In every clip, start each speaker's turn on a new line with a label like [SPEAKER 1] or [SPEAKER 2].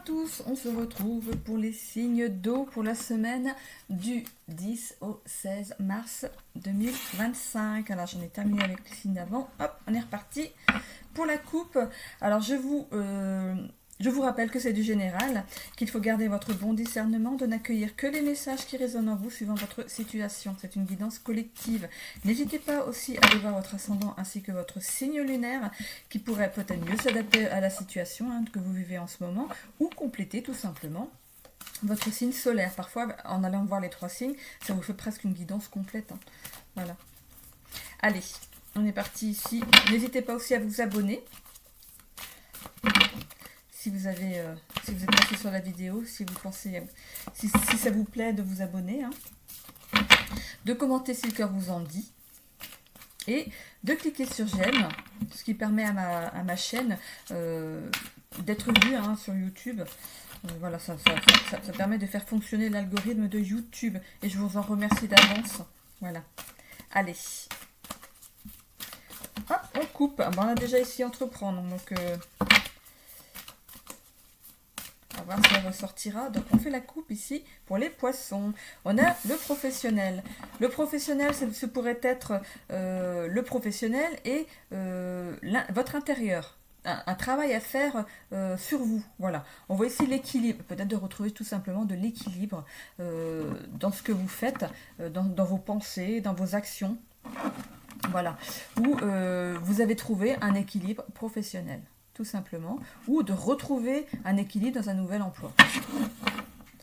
[SPEAKER 1] tous, on se retrouve pour les signes d'eau pour la semaine du 10 au 16 mars 2025. Alors j'en ai terminé avec les signes d'avant, hop, on est reparti pour la coupe. Alors je vous rappelle que c'est du général, qu'il faut garder votre bon discernement, de n'accueillir que les messages qui résonnent en vous suivant votre situation. C'est une guidance collective. N'hésitez pas aussi à aller voir votre ascendant ainsi que votre signe lunaire qui pourrait peut-être mieux s'adapter à la situation que vous vivez en ce moment ou compléter tout simplement votre signe solaire. Parfois, en allant voir les 3 signes, ça vous fait presque une guidance complète. Voilà. Allez, on est parti ici. N'hésitez pas aussi à vous abonner. Si vous êtes passé sur la vidéo, si vous pensez, si ça vous plaît de vous abonner, de commenter si le cœur vous en dit, et de cliquer sur j'aime, ce qui permet à ma chaîne d'être vue sur YouTube. Voilà, ça permet de faire fonctionner l'algorithme de YouTube, et je vous en remercie d'avance. Voilà. Allez. Hop, on coupe. Bon, on a déjà ici entreprendre, donc... on va voir si elle ressortira. Donc on fait la coupe ici pour les poissons. On a le professionnel. Le professionnel, ce pourrait être le professionnel et votre intérieur. Un travail à faire sur vous. Voilà. On voit ici l'équilibre. Peut-être de retrouver tout simplement de l'équilibre dans ce que vous faites, dans vos pensées, dans vos actions. Voilà. Où vous avez trouvé un équilibre professionnel. Tout simplement, ou de retrouver un équilibre dans un nouvel emploi.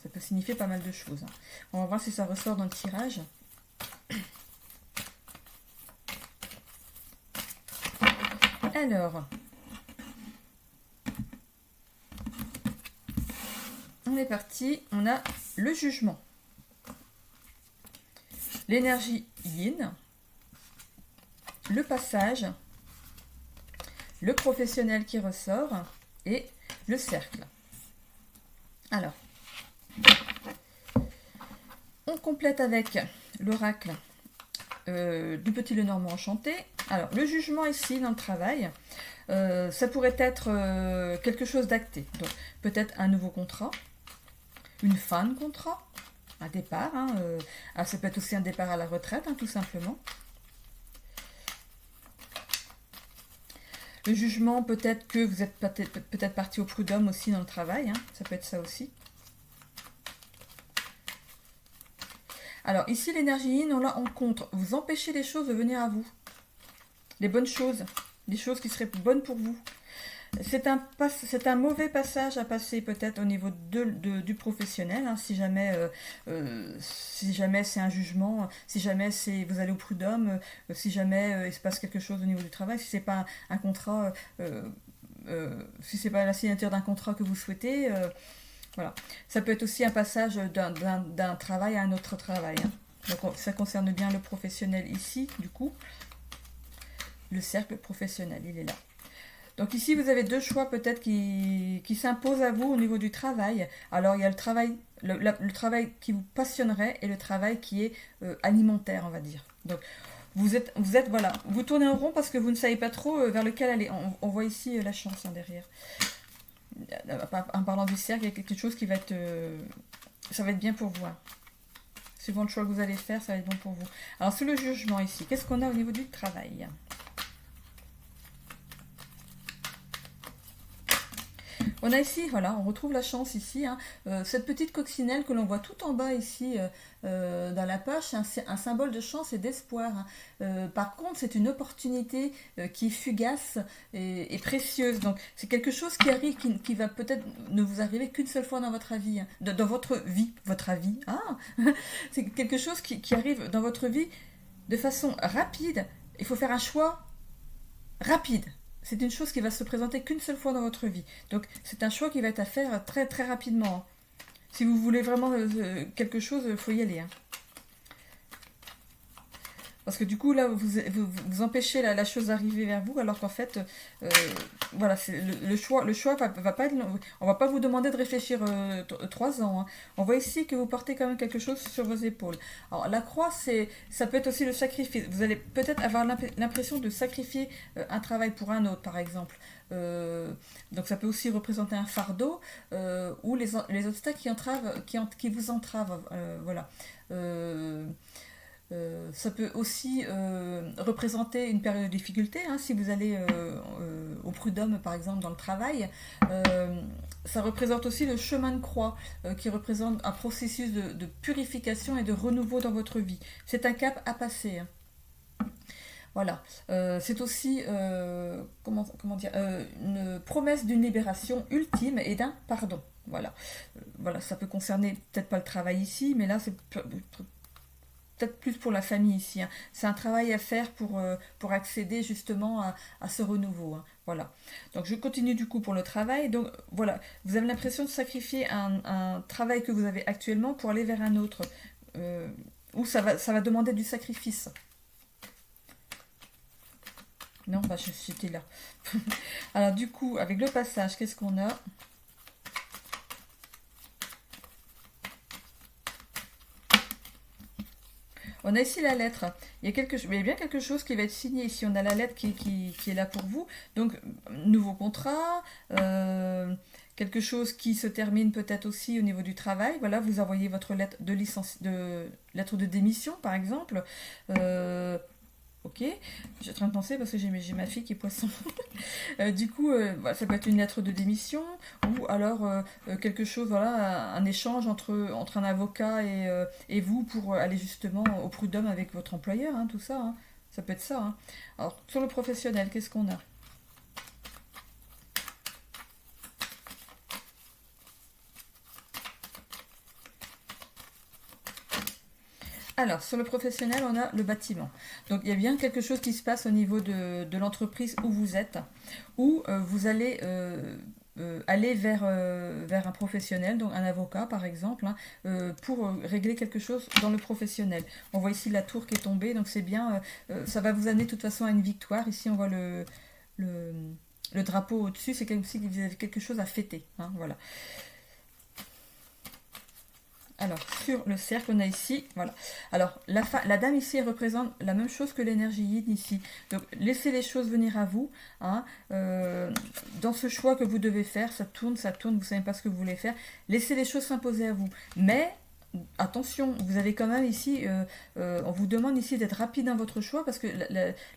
[SPEAKER 1] Ça peut signifier pas mal de choses. On va voir si ça ressort dans le tirage. Alors, on est parti. On a le jugement, l'énergie yin, le passage, le professionnel qui ressort et le cercle. Alors, on complète avec l'oracle du petit Lenormand enchanté. Alors, le jugement ici dans le travail, ça pourrait être quelque chose d'acté. Donc, peut-être un nouveau contrat, une fin de contrat, un départ. Ça peut être aussi un départ à la retraite, tout simplement. Le jugement, peut-être que vous êtes peut-être parti au prud'homme aussi dans le travail. Ça peut être ça aussi. Alors, ici, l'énergie yin, on l'a en contre. Vous empêchez les choses de venir à vous. Les bonnes choses. Les choses qui seraient bonnes pour vous. C'est un mauvais passage à passer peut-être au niveau du professionnel. Si jamais c'est un jugement, si jamais vous allez au prud'homme, si jamais il se passe quelque chose au niveau du travail, si c'est pas un contrat, si c'est pas la signature d'un contrat que vous souhaitez, voilà. Ça peut être aussi un passage d'un travail à un autre travail. Donc ça concerne bien le professionnel ici, du coup. Le cercle professionnel, il est là. Donc ici, vous avez 2 choix peut-être qui s'imposent à vous au niveau du travail. Alors, il y a le travail qui vous passionnerait et le travail qui est alimentaire, on va dire. Donc, vous êtes voilà, vous tournez en rond parce que vous ne savez pas trop vers lequel aller. On voit ici la chance derrière. En parlant du cercle, il y a quelque chose qui va être... ça va être bien pour vous. Suivant le choix que vous allez faire, ça va être bon pour vous. Alors, sous le jugement ici, qu'est-ce qu'on a au niveau du travail ? On a ici, voilà, on retrouve la chance ici, cette petite coccinelle que l'on voit tout en bas ici dans la page, c'est un symbole de chance et d'espoir. Par contre, c'est une opportunité qui est fugace et précieuse. Donc, c'est quelque chose qui arrive, qui va peut-être ne vous arriver qu'une seule fois dans votre vie, dans votre vie, c'est quelque chose qui arrive dans votre vie de façon rapide. Il faut faire un choix rapide. C'est une chose qui va se présenter qu'une seule fois dans votre vie. Donc, c'est un choix qui va être à faire très très rapidement. Si vous voulez vraiment quelque chose, il faut y aller. Parce que du coup, là, vous empêchez la chose d'arriver vers vous, alors qu'en fait, euh, voilà, le choix va pas être, on va pas vous demander de réfléchir 3 ans, hein. On voit ici que vous portez quand même quelque chose sur vos épaules. Alors, la croix, ça peut être aussi le sacrifice. Vous allez peut-être avoir l'impression de sacrifier un travail pour un autre, par exemple. Donc ça peut aussi représenter un fardeau ou les obstacles qui vous entravent. Voilà. Euh, Ça peut aussi représenter une période de difficulté, hein, si vous allez au prud'homme par exemple dans le travail. Euh, Ça représente aussi le chemin de croix qui représente un processus de purification et de renouveau dans votre vie. C'est un cap à passer, hein. Voilà. C'est aussi comment dire, une promesse d'une libération ultime et d'un pardon. Voilà. Voilà, ça peut concerner peut-être pas le travail ici, mais là c'est peut-être plus pour la famille ici, hein. C'est un travail à faire pour accéder justement à ce renouveau, hein. Voilà. Donc je continue du coup pour le travail. Donc voilà, vous avez l'impression de sacrifier un travail que vous avez actuellement pour aller vers un autre. Euh, où ça va demander du sacrifice. Non, bah j'étais là. Alors du coup, avec le passage, qu'est-ce qu'on a? On a ici la lettre. Il y a bien quelque chose qui va être signé ici. On a la lettre qui est là pour vous. Donc, nouveau contrat, quelque chose qui se termine peut-être aussi au niveau du travail. Voilà, vous envoyez votre lettre de démission, par exemple. Euh, Ok, j'ai en train de penser parce que j'ai ma fille qui est poisson. Du coup, voilà, ça peut être une lettre de démission ou alors quelque chose, voilà, un échange entre un avocat et vous pour aller justement au prud'homme avec votre employeur, hein, tout ça, hein. Ça peut être ça, hein. Alors, sur le professionnel, qu'est-ce qu'on a? Alors, sur le professionnel, on a le bâtiment. Donc, il y a bien quelque chose qui se passe au niveau de l'entreprise où vous êtes, où vous allez aller vers un professionnel, donc un avocat par exemple, hein, pour régler quelque chose dans le professionnel. On voit ici la tour qui est tombée, donc c'est bien, ça va vous amener de toute façon à une victoire. Ici, on voit le, le drapeau au-dessus, c'est comme si vous avez quelque chose à fêter, hein, voilà. Alors, sur le cercle, on a ici, voilà. Alors, la dame ici elle représente la même chose que l'énergie yin ici. Donc, laissez les choses venir à vous, hein. Dans ce choix que vous devez faire, ça tourne, vous ne savez pas ce que vous voulez faire. Laissez les choses s'imposer à vous. Mais, attention, vous avez quand même ici, on vous demande ici d'être rapide dans votre choix parce que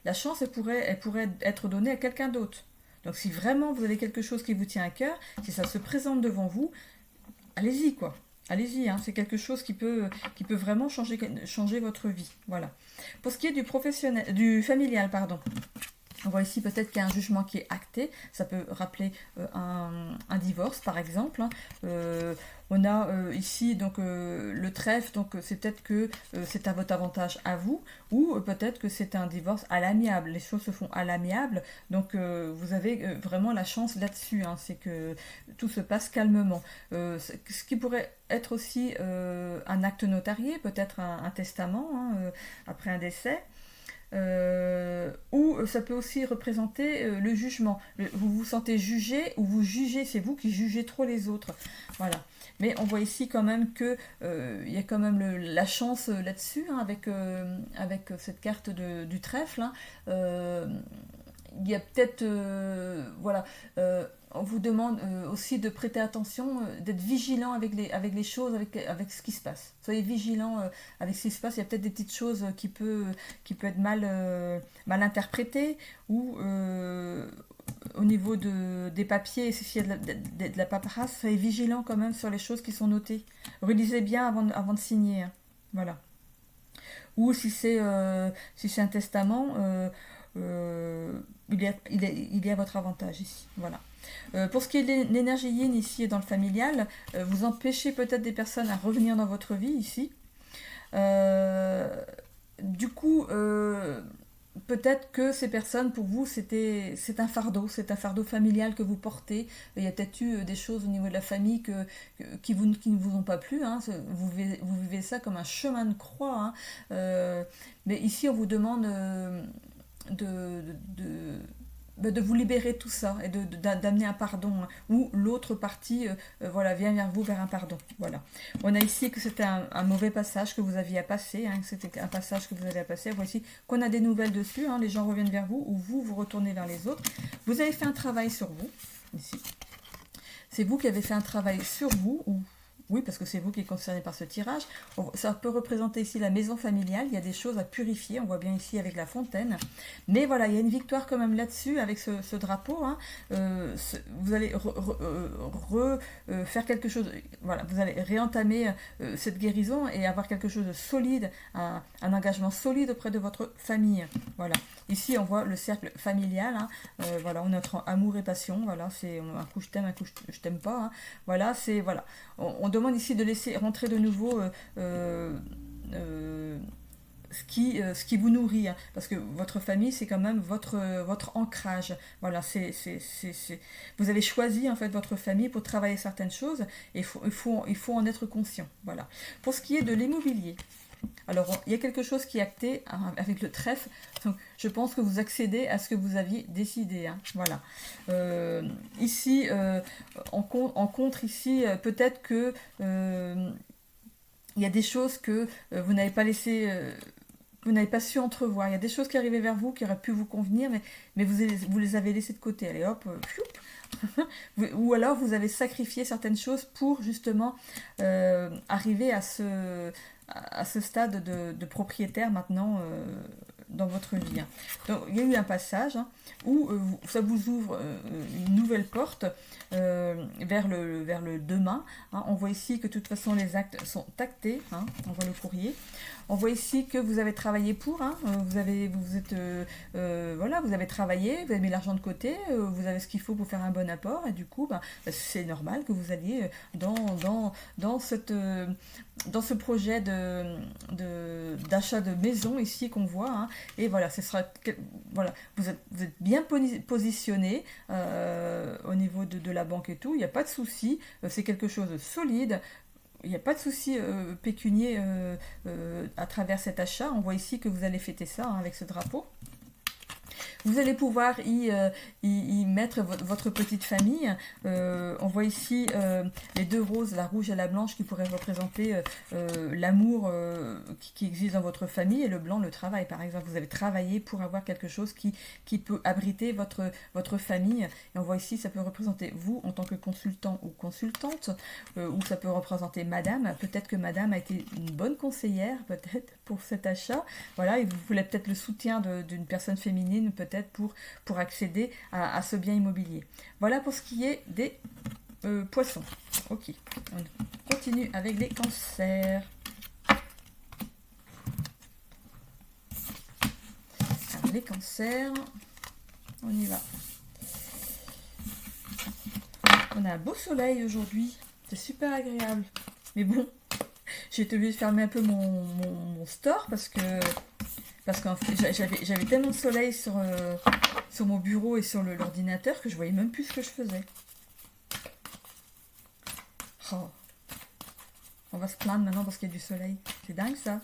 [SPEAKER 1] la chance, elle pourrait être donnée à quelqu'un d'autre. Donc, si vraiment vous avez quelque chose qui vous tient à cœur, si ça se présente devant vous, allez-y, quoi. Allez-y, hein, c'est quelque chose qui peut vraiment changer votre vie. Voilà. Pour ce qui est du familial, pardon. On voit ici peut-être qu'il y a un jugement qui est acté. Ça peut rappeler un divorce, par exemple, hein. On a ici donc le trèfle, donc c'est peut-être que c'est à votre avantage à vous, ou peut-être que c'est un divorce à l'amiable. Les choses se font à l'amiable, donc vous avez vraiment la chance là-dessus, hein, c'est que tout se passe calmement. Ce qui pourrait être aussi un acte notarié, peut-être un testament, hein, après un décès. Ou ça peut aussi représenter le jugement. Vous vous sentez jugé ou vous jugez, c'est vous qui jugez trop les autres. Voilà. Mais on voit ici quand même que il y a quand même la chance là-dessus, hein, avec cette carte du trèfle, hein. Il y a peut-être, voilà, on vous demande aussi de prêter attention, d'être vigilant avec les choses, avec ce qui se passe. Soyez vigilant avec ce qui se passe. Il y a peut-être des petites choses qui peut être mal interprétées ou au niveau des papiers, s'il y a de la paperasse, soyez vigilant quand même sur les choses qui sont notées. Relisez bien avant de signer, hein. Voilà. Ou si c'est un testament, il est à votre avantage ici. Voilà. Pour ce qui est de l'énergie yin ici et dans le familial, vous empêchez peut-être des personnes à revenir dans votre vie ici. Euh, du coup, peut-être que ces personnes, pour vous, c'est un fardeau familial que vous portez. Il y a peut-être eu des choses au niveau de la famille qui ne vous ont pas plu, hein. Vous vivez ça comme un chemin de croix, hein. Mais ici, on vous demande de, de, de vous libérer de tout ça et d'amener un pardon, hein, ou l'autre partie voilà, vient vers vous vers un pardon. Voilà. On a ici que c'était un mauvais passage que vous aviez à passer, hein, que c'était un passage que vous avez à passer. Voici qu'on a des nouvelles dessus, hein, les gens reviennent vers vous ou vous retournez vers les autres. Vous avez fait un travail sur vous, ici. C'est vous qui avez fait un travail sur vous, ou oui, parce que c'est vous qui êtes concerné par ce tirage. Ça peut représenter ici la maison familiale. Il y a des choses à purifier. On voit bien ici avec la fontaine. Mais voilà, il y a une victoire quand même là-dessus avec ce drapeau, hein. Vous allez faire quelque chose. Voilà, vous allez réentamer cette guérison et avoir quelque chose de solide, un engagement solide auprès de votre famille. Voilà. Ici, on voit le cercle familial, hein. Voilà, on est entre amour et passion. Voilà, c'est un coup je t'aime, un coup je t'aime pas, hein. Voilà, c'est voilà. On demande ici de laisser rentrer de nouveau ce qui vous nourrit, hein, parce que votre famille, c'est quand même votre ancrage. Voilà, vous avez choisi en fait votre famille pour travailler certaines choses, et il faut en être conscient. Voilà. Pour ce qui est de l'immobilier, alors il y a quelque chose qui est acté, hein, avec le trèfle. Donc, je pense que vous accédez à ce que vous aviez décidé, hein. Voilà. Ici, en contre ici, peut-être que il y a des choses que vous n'avez pas laissé, vous n'avez pas su entrevoir. Il y a des choses qui arrivaient vers vous qui auraient pu vous convenir, mais vous les avez laissées de côté. Allez hop, ou alors vous avez sacrifié certaines choses pour justement arriver à ce stade de propriétaire maintenant dans votre vie, hein. Donc il y a eu un passage, hein, où ça vous ouvre une nouvelle porte vers le demain, hein. On voit ici que de toute façon les actes sont actés, hein. On voit le courrier. On voit ici que vous avez travaillé pour, hein. Vous avez travaillé, vous avez mis l'argent de côté, vous avez ce qu'il faut pour faire un bon apport, et du coup, c'est normal que vous alliez dans ce projet d'achat de maison ici qu'on voit, hein. Et voilà, voilà, vous êtes bien positionné au niveau de la banque et tout, il n'y a pas de souci, c'est quelque chose de solide. Il n'y a pas de souci pécunier à travers cet achat. On voit ici que vous allez fêter ça, hein, avec ce drapeau. Vous allez pouvoir y mettre votre petite famille. On voit ici les deux roses, la rouge et la blanche, qui pourraient représenter l'amour qui existe dans votre famille, et le blanc, le travail. Par exemple, vous avez travaillé pour avoir quelque chose qui peut abriter votre famille. Et on voit ici, ça peut représenter vous en tant que consultant ou consultante, ou ça peut représenter madame. Peut-être que madame a été une bonne conseillère, peut-être, pour cet achat. Voilà, et vous voulez peut-être le soutien d'une personne féminine, peut-être pour accéder à ce bien immobilier. Voilà pour ce qui est des poissons. Ok, on continue avec les cancers. Alors, les cancers, on y va. On a un beau soleil aujourd'hui, c'est super agréable. Mais bon, j'ai été obligée de fermer un peu mon store parce qu'en fait, j'avais tellement de soleil sur mon bureau et sur l'ordinateur que je voyais même plus ce que je faisais. Oh. On va se plaindre maintenant parce qu'il y a du soleil. C'est dingue ça.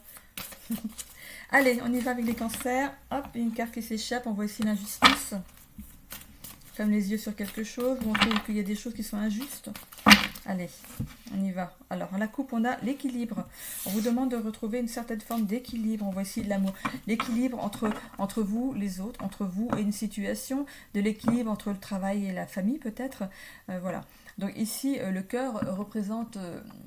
[SPEAKER 1] Allez, on y va avec les cancers. Hop, une carte qui s'échappe. On voit ici l'injustice. Ferme les yeux sur quelque chose. On trouve qu'il y a des choses qui sont injustes. Allez, on y va. Alors, à la coupe, on a l'équilibre. On vous demande de retrouver une certaine forme d'équilibre. On voit ici de l'amour. L'équilibre entre vous, les autres, entre vous et une situation. De l'équilibre entre le travail et la famille, peut-être. Voilà. Donc ici, le cœur représente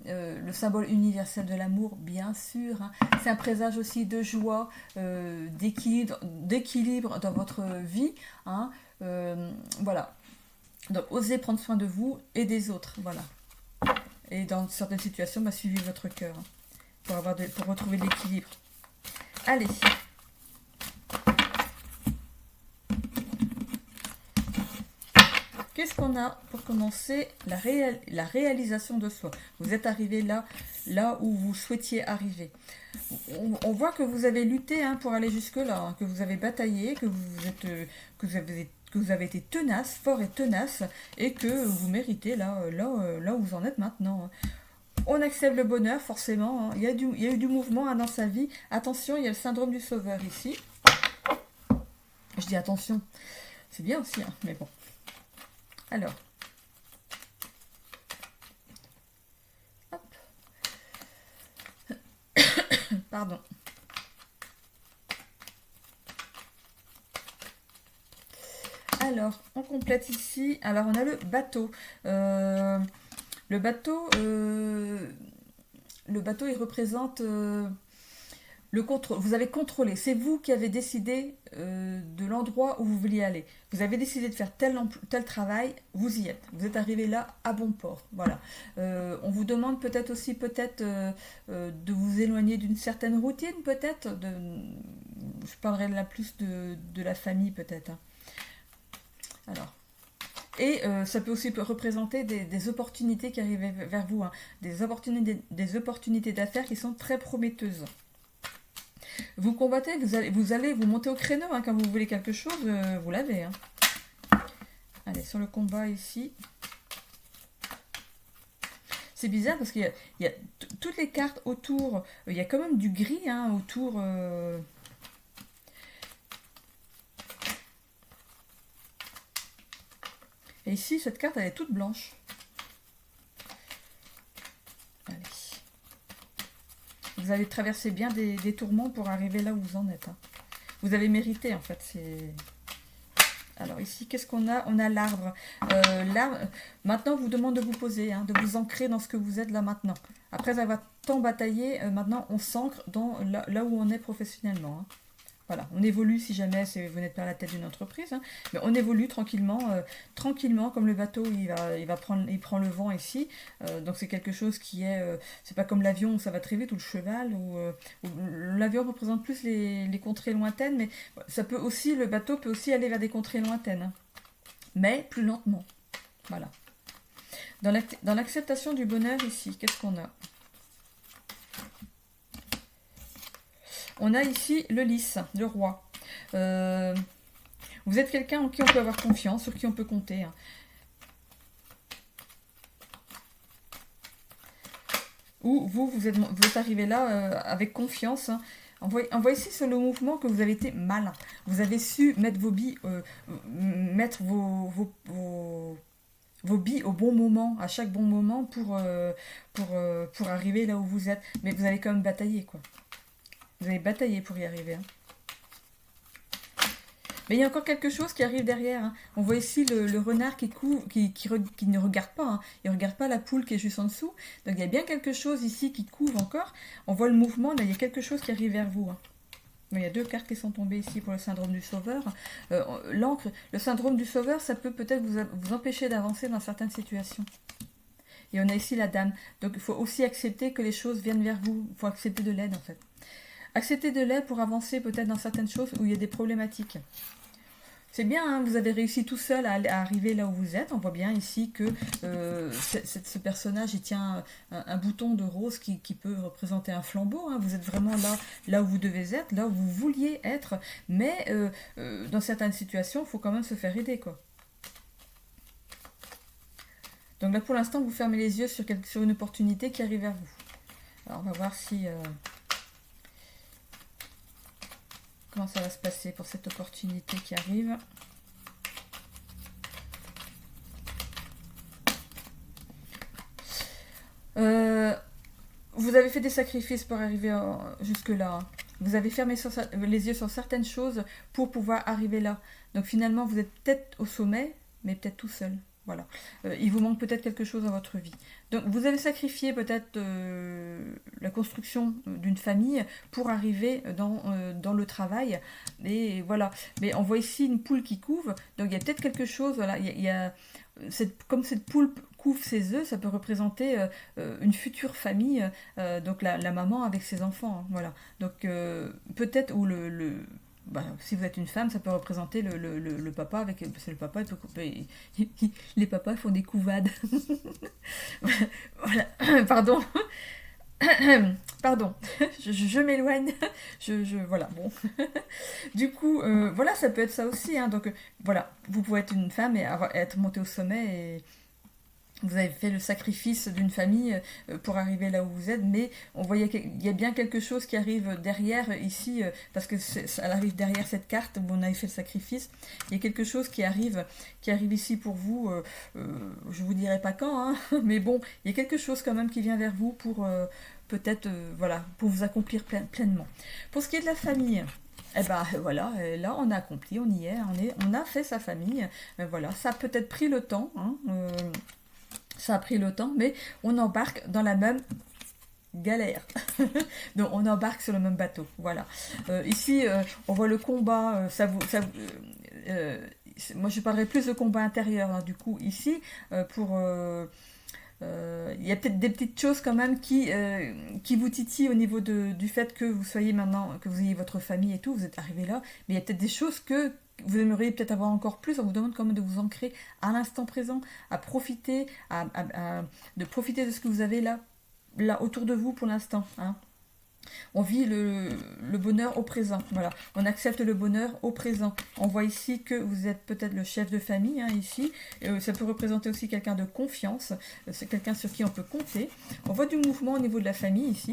[SPEAKER 1] le symbole universel de l'amour, bien sûr, hein. C'est un présage aussi de joie, d'équilibre dans votre vie, hein. Voilà. Donc, osez prendre soin de vous et des autres. Voilà. Et dans certaines situations, suivez votre cœur, hein, pour retrouver de l'équilibre. Allez. Qu'est-ce qu'on a pour commencer? La réalisation de soi. Vous êtes arrivé là où vous souhaitiez arriver. on voit que vous avez lutté hein, pour aller jusque-là, hein, que vous avez bataillé, que vous avez été tenace, fort et tenace, et que vous méritez là où vous en êtes maintenant, hein. On accepte le bonheur, forcément, hein. Il y a eu du mouvement hein, dans sa vie. Attention, il y a le syndrome du sauveur ici. Je dis attention, c'est bien aussi, hein, mais bon. Alors. Hop. Pardon. Alors, on complète ici. Alors, on a le bateau. Le bateau, il représente le contrôle. Vous avez contrôlé. C'est vous qui avez décidé de l'endroit où vous vouliez aller. Vous avez décidé de faire tel travail. Vous y êtes. Vous êtes arrivé là à bon port. Voilà. On vous demande peut-être aussi de vous éloigner d'une certaine routine, peut-être. Je parlerai là plus de la famille, peut-être. Hein. Alors. Et ça peut aussi représenter des opportunités qui arrivent vers vous, hein. Des opportunités d'affaires qui sont très prometteuses. Vous combattez, vous montez au créneau, hein, quand vous voulez quelque chose, vous l'avez. Hein. Allez, sur le combat ici. C'est bizarre parce qu'il y a toutes les cartes autour, il y a quand même du gris hein, autour... Et ici, cette carte, elle est toute blanche. Allez. Vous allez traverser bien des tourments pour arriver là où vous en êtes. Hein. Vous avez mérité, en fait. Alors ici, qu'est-ce qu'on a? On a l'arbre. L'arbre, maintenant, on vous demande de vous poser, hein, de vous ancrer dans ce que vous êtes là maintenant. Après avoir tant bataillé, maintenant, on s'ancre dans là où on est professionnellement. Hein. Voilà, on évolue si jamais vous n'êtes pas à la tête d'une entreprise, hein, mais on évolue tranquillement, comme le bateau, il prend le vent ici, donc c'est quelque chose qui est, c'est pas comme l'avion où ça va très vite, ou le cheval, ou l'avion représente plus les contrées lointaines, mais le bateau peut aussi aller vers des contrées lointaines, hein, mais plus lentement, voilà. Dans l'acceptation du bonheur ici, qu'est-ce qu'on a? On a ici le lys, le roi. Vous êtes quelqu'un en qui on peut avoir confiance, sur qui on peut compter. Hein. Ou vous êtes arrivé là avec confiance. Hein. On voit ici sur le mouvement que vous avez été malin. Vous avez su mettre vos billes, mettre vos billes au bon moment, à chaque bon moment pour arriver là où vous êtes. Mais vous avez quand même bataillé, quoi. Vous avez bataillé pour y arriver. Hein. Mais il y a encore quelque chose qui arrive derrière. Hein. On voit ici le renard qui ne regarde pas. Hein. Il ne regarde pas la poule qui est juste en dessous. Donc il y a bien quelque chose ici qui couvre encore. On voit le mouvement. Là, il y a quelque chose qui arrive vers vous. Hein. Il y a deux cartes qui sont tombées ici pour le syndrome du sauveur. L'encre, le syndrome du sauveur, ça peut peut-être vous empêcher d'avancer dans certaines situations. Et on a ici la dame. Donc il faut aussi accepter que les choses viennent vers vous. Il faut accepter de l'aide en fait. Accepter de l'aide pour avancer peut-être dans certaines choses où il y a des problématiques. C'est bien, hein, vous avez réussi tout seul à arriver là où vous êtes. On voit bien ici que ce personnage, il tient un bouton de rose qui peut représenter un flambeau. Hein. Vous êtes vraiment là où vous devez être, là où vous vouliez être. Mais dans certaines situations, il faut quand même se faire aider, quoi. Donc là, pour l'instant, vous fermez les yeux sur une opportunité qui arrive vers vous. Alors, on va voir si... comment ça va se passer pour cette opportunité qui arrive. Vous avez fait des sacrifices pour arriver jusque-là. Hein. Vous avez fermé les yeux sur certaines choses pour pouvoir arriver là. Donc finalement, vous êtes peut-être au sommet, mais peut-être tout seul. Voilà. Il vous manque peut-être quelque chose dans votre vie. Donc vous avez sacrifié peut-être la construction d'une famille pour arriver dans le travail. Et voilà. Mais on voit ici une poule qui couve. Donc il y a peut-être quelque chose. Voilà. Comme cette poule couvre ses œufs, ça peut représenter une future famille. Donc la maman avec ses enfants. Hein, voilà. Donc peut-être ou si vous êtes une femme, ça peut représenter le papa avec. Parce que le papa, les papas font des couvades. Voilà. Pardon. Pardon, je m'éloigne. Voilà, bon. Du coup, voilà, ça peut être ça aussi, hein. Donc, voilà, vous pouvez être une femme et être montée au sommet. Vous avez fait le sacrifice d'une famille pour arriver là où vous êtes, mais on voyait qu'il y a bien quelque chose qui arrive derrière ici, parce que ça arrive derrière cette carte où on avait fait le sacrifice. Il y a quelque chose qui arrive ici pour vous. Je vous dirai pas quand, hein, mais bon, il y a quelque chose quand même qui vient vers vous pour peut-être, voilà, pour vous accomplir pleinement. Pour ce qui est de la famille. Eh ben voilà, là on a accompli, on y est, on a fait sa famille. Voilà, ça a peut-être pris le temps, hein, ça a pris le temps, mais on embarque dans la même galère. Donc on embarque sur le même bateau. Voilà. Ici, on voit le combat. Moi, je parlerai plus de combat intérieur. Hein, du coup, ici, il y a peut-être des petites choses quand même qui vous titillent au niveau du fait que vous soyez maintenant, que vous ayez votre famille et tout, vous êtes arrivé là, mais il y a peut-être des choses que vous aimeriez peut-être avoir encore plus. On vous demande quand même de vous ancrer à l'instant présent, à profiter, de profiter de ce que vous avez là autour de vous pour l'instant. Hein. On vit le bonheur au présent. Voilà. On accepte le bonheur au présent. On voit ici que vous êtes peut-être le chef de famille, hein, ici. Ça peut représenter aussi quelqu'un de confiance. C'est quelqu'un sur qui on peut compter. On voit du mouvement au niveau de la famille ici.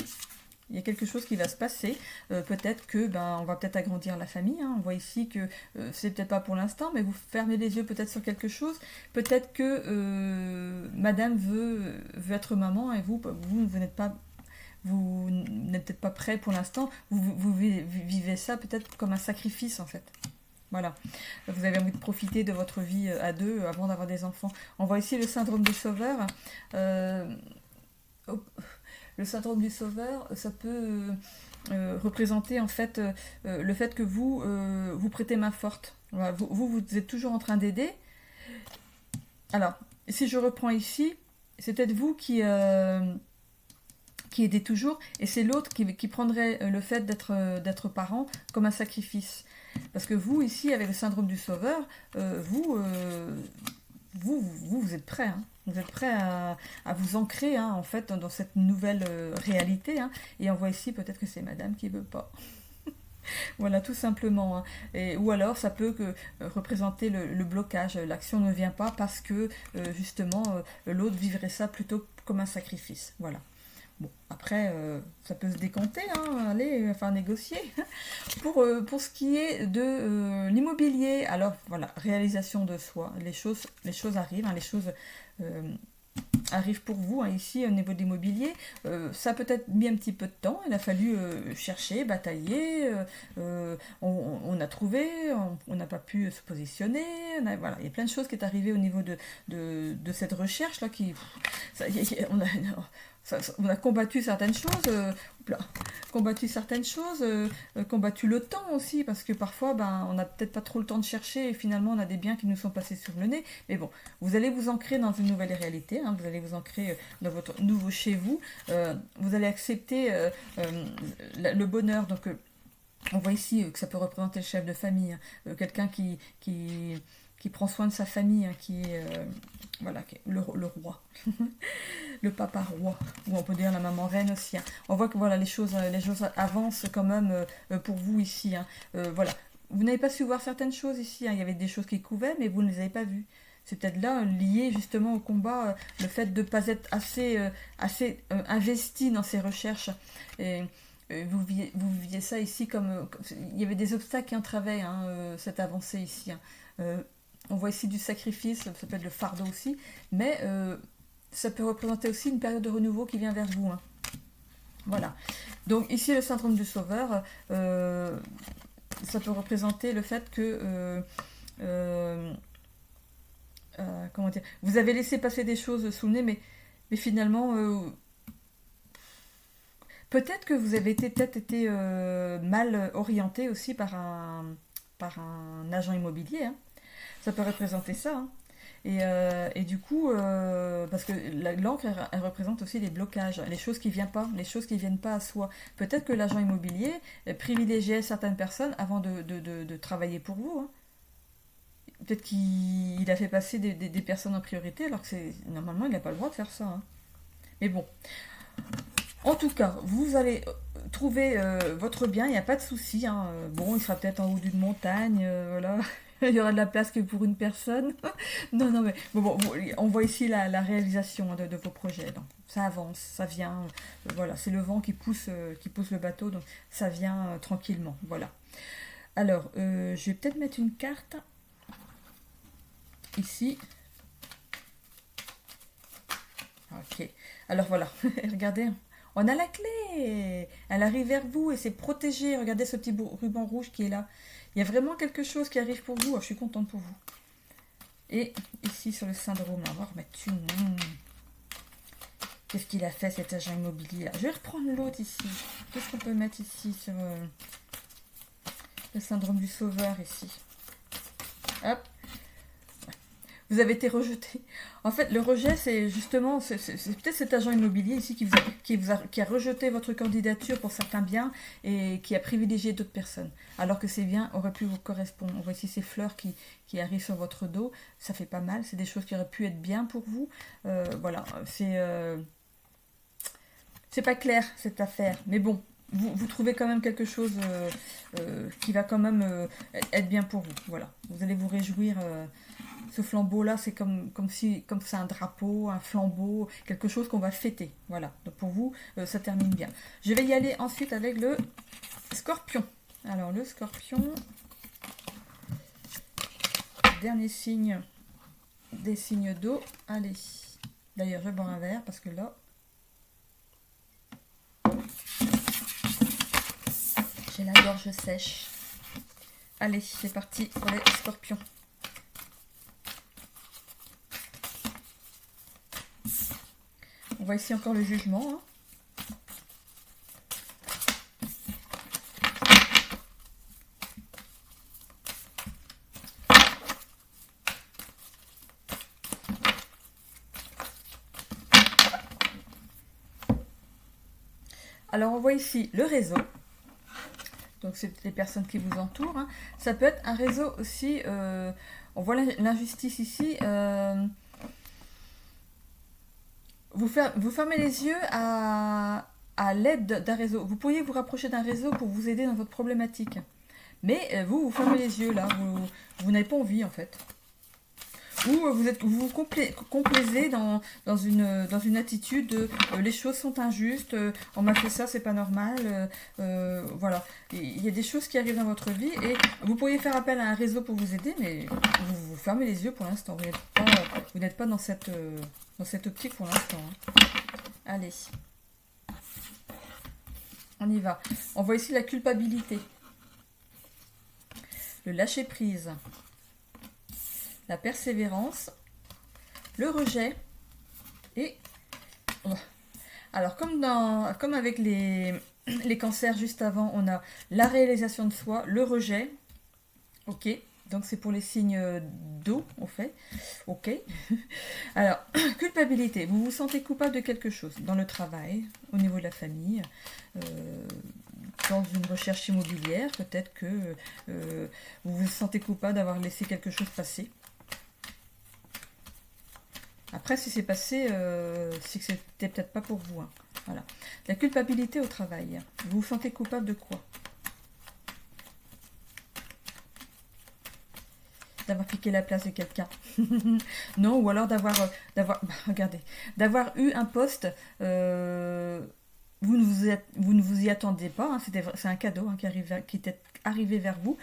[SPEAKER 1] Il y a quelque chose qui va se passer. Peut-être que on va peut-être agrandir la famille. Hein. On voit ici que c'est peut-être pas pour l'instant, mais vous fermez les yeux peut-être sur quelque chose. Peut-être que madame veut être maman et vous n'êtes pas. Vous n'êtes peut-être pas prêt pour l'instant. Vous vivez ça peut-être comme un sacrifice en fait. Voilà. Vous avez envie de profiter de votre vie à deux avant d'avoir des enfants. On voit ici le syndrome du sauveur. Le syndrome du sauveur, ça peut représenter en fait le fait que vous prêtez main forte. Voilà, vous êtes toujours en train d'aider. Alors, si je reprends ici, c'est peut-être vous qui aidez toujours, et c'est l'autre qui prendrait le fait d'être parent comme un sacrifice. Parce que vous, ici, avec le syndrome du sauveur, vous êtes prêt, hein. Vous êtes prêt à vous ancrer, hein, en fait, dans cette nouvelle réalité. Hein. Et on voit ici peut-être que c'est madame qui veut pas. Voilà, tout simplement. Hein. Ou alors, ça peut représenter le blocage. L'action ne vient pas parce que, justement, l'autre vivrait ça plutôt comme un sacrifice. Voilà. Bon, après, ça peut se décompter, hein, aller enfin négocier. Pour ce qui est de l'immobilier, alors voilà, réalisation de soi, les choses arrivent, hein, les choses arrivent pour vous, hein, ici au niveau de l'immobilier. Ça a peut-être mis un petit peu de temps, il a fallu chercher, batailler, on a trouvé, on n'a pas pu se positionner, voilà, il y a plein de choses qui est arrivé au niveau de cette recherche là on a combattu certaines choses, combattu le temps aussi, parce que parfois on n'a peut-être pas trop le temps de chercher et finalement on a des biens qui nous sont passés sur le nez. Mais bon, vous allez vous ancrer dans une nouvelle réalité, hein, vous allez vous ancrer dans votre nouveau chez vous, vous allez accepter le bonheur. Donc on voit ici que ça peut représenter le chef de famille, hein, quelqu'un qui prend soin de sa famille, hein, qui est voilà, le roi, le papa roi, ou on peut dire la maman reine aussi. Hein. On voit que voilà, les choses avancent quand même pour vous ici. Hein. Voilà, vous n'avez pas su voir certaines choses ici. Hein. Il y avait des choses qui couvaient, mais vous ne les avez pas vues. C'est peut-être là lié justement au combat, le fait de ne pas être assez investi dans ces recherches. Et, vous viviez ça ici comme il y avait des obstacles qui entravaient, hein, cette avancée ici. Hein. On voit ici du sacrifice, ça peut être le fardeau aussi, mais ça peut représenter aussi une période de renouveau qui vient vers vous. Hein. Voilà. Donc ici, le syndrome du sauveur, ça peut représenter le fait que comment dire, vous avez laissé passer des choses sous le nez, mais finalement, peut-être que vous avez peut-être été mal orienté aussi par un agent immobilier. Hein. Ça peut représenter ça. Hein. Et du coup, parce que l'encre, elle représente aussi les blocages, les choses qui viennent pas à soi. Peut-être que l'agent immobilier privilégiait certaines personnes avant de travailler pour vous. Hein. Peut-être qu'il a fait passer des personnes en priorité, alors que normalement, il n'a pas le droit de faire ça. Hein. Mais bon, En tout cas, vous allez trouver votre bien, il n'y a pas de souci. Hein. Bon, il sera peut-être en haut d'une montagne, voilà. Il y aura de la place que pour une personne. Non, non, mais bon, on voit ici la réalisation de vos projets. Donc, ça avance, ça vient. Voilà, c'est le vent qui pousse le bateau, donc ça vient tranquillement. Voilà. Alors, je vais peut-être mettre une carte ici. Ok. Alors voilà, regardez, on a la clé. Elle arrive vers vous et c'est protégé. Regardez ce petit ruban rouge qui est là. Il y a vraiment quelque chose qui arrive pour vous. Alors, je suis contente pour vous. Et ici sur le syndrome, on va remettre dessus. Qu'est-ce qu'il a fait cet agent immobilier là? Je vais reprendre l'autre ici. Qu'est-ce qu'on peut mettre ici sur le syndrome du sauveur ici? Hop. Vous avez été rejeté. En fait, le rejet, c'est justement, c'est peut-être cet agent immobilier ici qui a rejeté votre candidature pour certains biens et qui a privilégié d'autres personnes. Alors que ces biens auraient pu vous correspondre. On voit ici ces fleurs qui arrivent sur votre dos. Ça fait pas mal. C'est des choses qui auraient pu être bien pour vous. Voilà, c'est pas clair cette affaire. Mais bon, vous trouvez quand même quelque chose qui va quand même être bien pour vous. Voilà, vous allez vous réjouir. Ce flambeau-là, c'est comme c'est un drapeau, un flambeau, quelque chose qu'on va fêter. Voilà, donc pour vous, ça termine bien. Je vais y aller ensuite avec le scorpion. Alors, le scorpion, dernier signe des signes d'eau. Allez, d'ailleurs, je bois un verre parce que là, j'ai la gorge sèche. Allez, c'est parti pour les scorpions. On voit ici encore le jugement. Hein. Alors on voit ici le réseau. Donc c'est les personnes qui vous entourent. Hein. Ça peut être un réseau aussi. On voit l'injustice ici. Vous fermez les yeux à l'aide d'un réseau. Vous pourriez vous rapprocher d'un réseau pour vous aider dans votre problématique. Mais vous fermez les yeux là. Vous n'avez pas envie en fait. Ou vous vous complaisez dans une attitude de les choses sont injustes, on m'a fait ça, c'est pas normal. Voilà. Il y a des choses qui arrivent dans votre vie et vous pourriez faire appel à un réseau pour vous aider, mais vous fermez les yeux pour l'instant. Vous n'êtes pas dans cette optique pour l'instant. Hein. Allez. On y va. On voit ici la culpabilité. Le lâcher prise. La persévérance, le rejet et... Alors, comme avec les cancers juste avant, on a la réalisation de soi, le rejet. Ok, donc c'est pour les signes d'eau, on fait. Ok. Alors, culpabilité. Vous vous sentez coupable de quelque chose dans le travail, au niveau de la famille, dans une recherche immobilière. Peut-être que vous vous sentez coupable d'avoir laissé quelque chose passer. Après, si c'est passé, c'est que c'était peut-être pas pour vous. Hein. Voilà. La culpabilité au travail. Vous vous sentez coupable de quoi? D'avoir piqué la place de quelqu'un. Non, ou alors regardez, d'avoir eu un poste, vous ne vous y attendez pas. Hein, c'est un cadeau hein, qui est arrivé vers vous.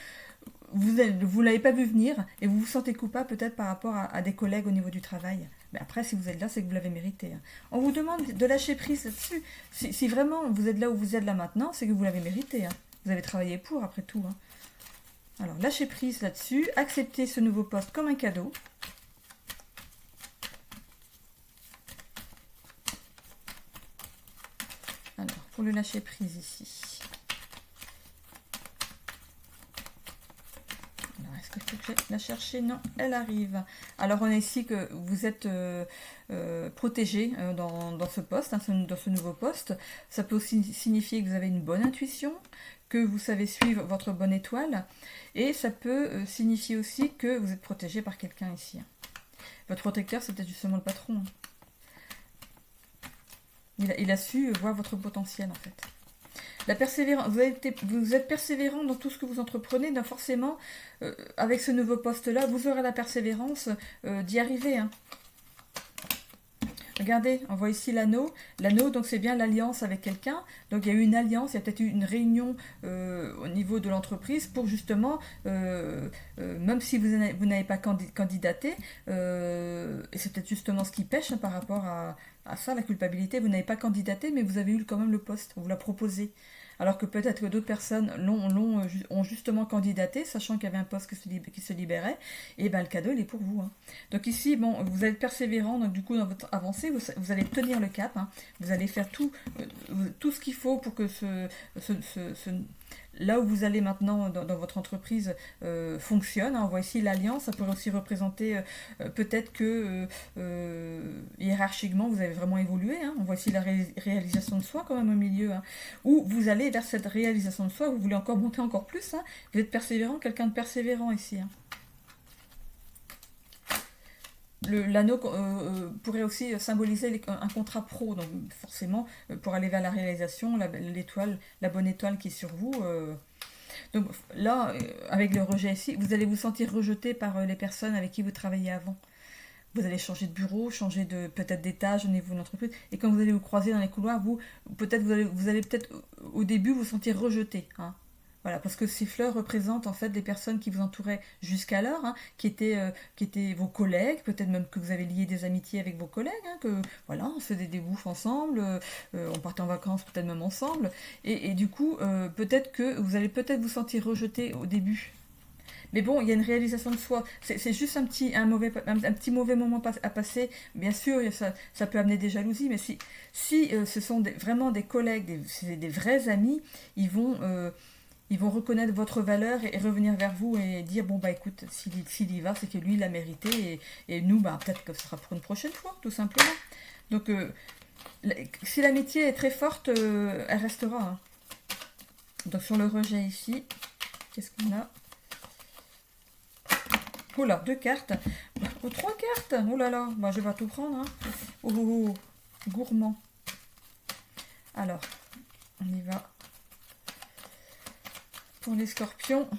[SPEAKER 1] Vous ne l'avez pas vu venir et vous vous sentez coupable peut-être par rapport à des collègues au niveau du travail. Mais après, si vous êtes là, c'est que vous l'avez mérité. Hein. On vous demande de lâcher prise là-dessus. Si vraiment vous êtes là où vous êtes là maintenant, c'est que vous l'avez mérité. Hein. Vous avez travaillé pour, après tout. Hein. Alors, lâchez prise là-dessus. Acceptez ce nouveau poste comme un cadeau. Alors, pour le lâcher prise ici. Il faut que je la chercher. Non, elle arrive. Alors, on est ici que vous êtes protégé dans ce poste, hein, dans ce nouveau poste. Ça peut aussi signifier que vous avez une bonne intuition, que vous savez suivre votre bonne étoile. Et ça peut signifier aussi que vous êtes protégé par quelqu'un ici. Votre protecteur, c'est peut-être justement le patron. Il a su voir votre potentiel en fait. La persévérance, vous êtes persévérant dans tout ce que vous entreprenez, donc forcément, avec ce nouveau poste-là, vous aurez la persévérance d'y arriver. Hein. Regardez, on voit ici l'anneau. L'anneau, donc c'est bien l'alliance avec quelqu'un. Donc il y a eu une alliance, il y a peut-être eu une réunion au niveau de l'entreprise pour justement, même si vous n'avez pas candidaté, et c'est peut-être justement ce qui pêche hein, par rapport à ça, la culpabilité, vous n'avez pas candidaté, mais vous avez eu quand même le poste, on vous l'a proposé. Alors que peut-être que d'autres personnes ont justement candidaté, sachant qu'il y avait un poste qui se libérait, et ben le cadeau il est pour vous. Hein. Donc ici, bon, vous allez être persévérant, donc du coup dans votre avancée, vous allez tenir le cap, hein. Vous allez faire tout ce qu'il faut pour que là où vous allez maintenant dans votre entreprise fonctionne. Hein. On voit ici l'alliance, ça pourrait aussi représenter peut-être que hiérarchiquement vous avez vraiment évolué. Hein. On voit ici la réalisation de soi quand même au milieu, hein, où vous allez vers cette réalisation de soi, vous voulez encore monter encore plus. Hein. Vous êtes persévérant, quelqu'un de persévérant ici. Hein. L'anneau pourrait aussi symboliser un contrat pro, donc forcément pour aller vers la réalisation, l'étoile, la bonne étoile qui est sur vous. Donc là, avec le rejet ici, vous allez vous sentir rejeté par les personnes avec qui vous travaillez avant. Vous allez changer de bureau, changer peut-être d'étage au niveau de l'entreprise, et quand vous allez vous croiser dans les couloirs, vous allez peut-être au début vous sentir rejeté. Hein. Voilà, parce que ces fleurs représentent en fait des personnes qui vous entouraient jusqu'alors, hein, qui étaient vos collègues, peut-être même que vous avez lié des amitiés avec vos collègues, hein, que voilà, on faisait des bouffes ensemble, on partait en vacances peut-être même ensemble, et du coup, peut-être que vous allez peut-être vous sentir rejeté au début. Mais bon, il y a une réalisation de soi. C'est juste un petit mauvais moment à passer. Bien sûr, ça peut amener des jalousies, mais si ce sont vraiment des collègues, des vrais amis, ils vont reconnaître votre valeur et revenir vers vous et dire bon bah écoute, s'il y va, c'est que lui il l'a mérité et nous bah peut-être que ce sera pour une prochaine fois, tout simplement. Donc si l'amitié est très forte, elle restera. Hein. Donc sur le rejet ici, qu'est-ce qu'on a? Oh là, 2 cartes. Oh, 3 cartes. Oh là là, bah, je vais pas tout prendre. Hein. Oh, gourmand. Alors, on y va. Pour les scorpions.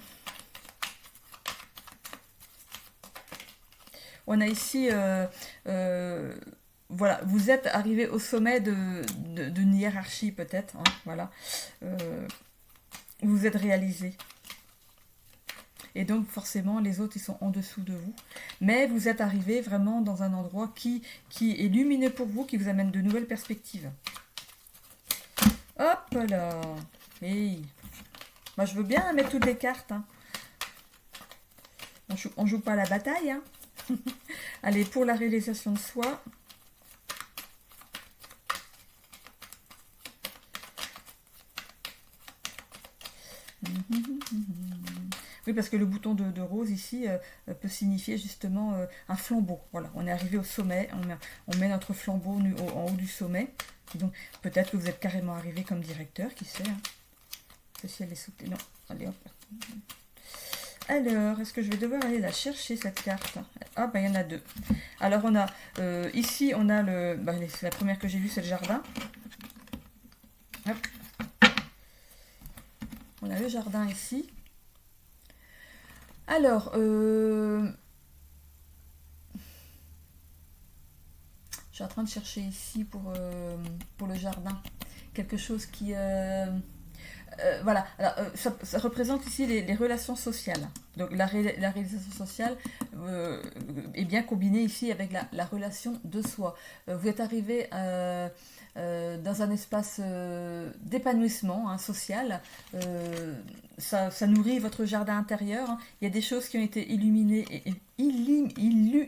[SPEAKER 1] On a ici, voilà, vous êtes arrivé au sommet d'une hiérarchie peut-être. Hein, voilà. Vous êtes réalisé. Et donc forcément les autres ils sont en dessous de vous. Mais vous êtes arrivé vraiment dans un endroit qui est lumineux pour vous, qui vous amène de nouvelles perspectives. Hop là. Hey. Moi je veux bien mettre toutes les cartes. Hein. On joue pas à la bataille. Hein. Allez, pour la réalisation de soi. Oui, parce que le bouton de rose ici peut signifier justement un flambeau. Voilà, on est arrivé au sommet, on met notre flambeau en haut du sommet. Donc peut-être que vous êtes carrément arrivé comme directeur, qui sait. Hein. Ceci, elle est sautée. Non, allez hop. Alors, est-ce que je vais devoir aller la chercher cette carte? Ah, bah il y en a 2. Alors on a, ici on a c'est la première que j'ai vue, c'est le jardin. Hop. On a le jardin ici. Alors, je suis en train de chercher ici pour le jardin quelque chose qui... voilà, alors, ça représente ici les relations sociales. Donc la réalisation sociale est bien combinée ici avec la relation de soi. Vous êtes arrivé dans un espace d'épanouissement hein, social. Ça nourrit votre jardin intérieur. Hein. Il y a des choses qui ont été illuminées illuminé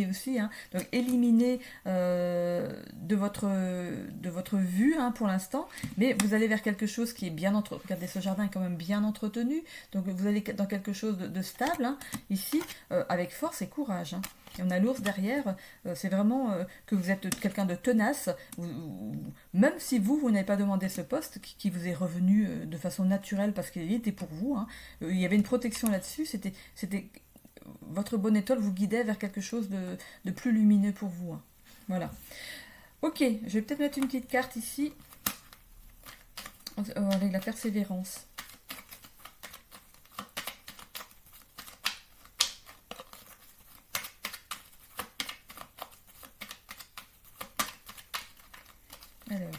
[SPEAKER 1] aussi, hein. Donc éliminé de votre vue hein, pour l'instant, mais vous allez vers quelque chose qui est bien entretenu. Regardez, ce jardin est quand même bien entretenu, donc vous allez dans quelque chose de stable, hein, ici, avec force et courage. Hein. Et on a l'ours derrière, c'est vraiment que vous êtes quelqu'un de tenace, même si vous n'avez pas demandé ce poste, qui vous est revenu de façon naturelle parce qu'il était pour vous, hein. Il y avait une protection là-dessus, c'était votre bonne étoile vous guidait vers quelque chose de plus lumineux pour vous. Hein. Voilà. Ok, je vais peut-être mettre une petite carte ici. Avec la persévérance. Alors.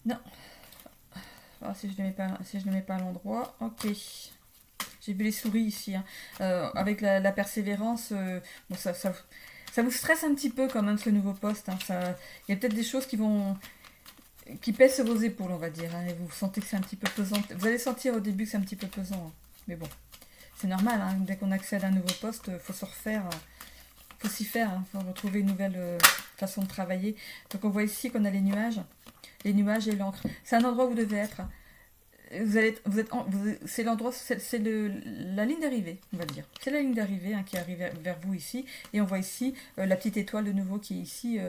[SPEAKER 1] Non. Ah, si je ne le mets pas à l'endroit. Ok. J'ai vu les souris ici. Hein. Avec la persévérance, bon, ça vous stresse un petit peu quand même ce nouveau poste. Hein. Il y a peut-être des choses qui pèsent sur vos épaules, on va dire. Hein, et vous sentez que c'est un petit peu pesant. Vous allez sentir au début que c'est un petit peu pesant. Hein. Mais bon, c'est normal. Hein, dès qu'on accède à un nouveau poste, il faut se refaire. Faut s'y faire. Il faut retrouver une nouvelle façon de travailler. Donc on voit ici qu'on a les nuages. Les nuages et l'encre. C'est un endroit où vous devez être. C'est l'endroit, c'est la ligne d'arrivée, on va dire. C'est la ligne d'arrivée qui arrive vers vous ici. Et on voit ici la petite étoile de nouveau qui est ici,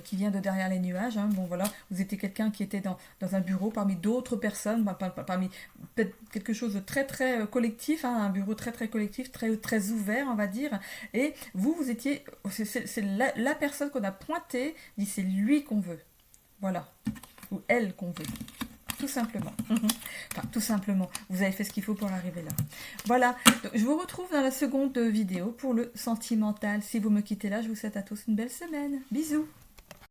[SPEAKER 1] qui vient de derrière les nuages. Hein. Bon voilà, vous étiez quelqu'un qui était dans un bureau parmi d'autres personnes, parmi peut-être quelque chose de très très collectif, hein, un bureau très très collectif, très très ouvert, on va dire. Et vous étiez, c'est la personne qu'on a pointée, dit c'est lui qu'on veut. Voilà. Ou elle qu'on veut. Tout simplement. Enfin, tout simplement. Vous avez fait ce qu'il faut pour arriver là. Voilà. Donc, je vous retrouve dans la seconde vidéo pour le sentimental. Si vous me quittez là, je vous souhaite à tous une belle semaine. Bisous.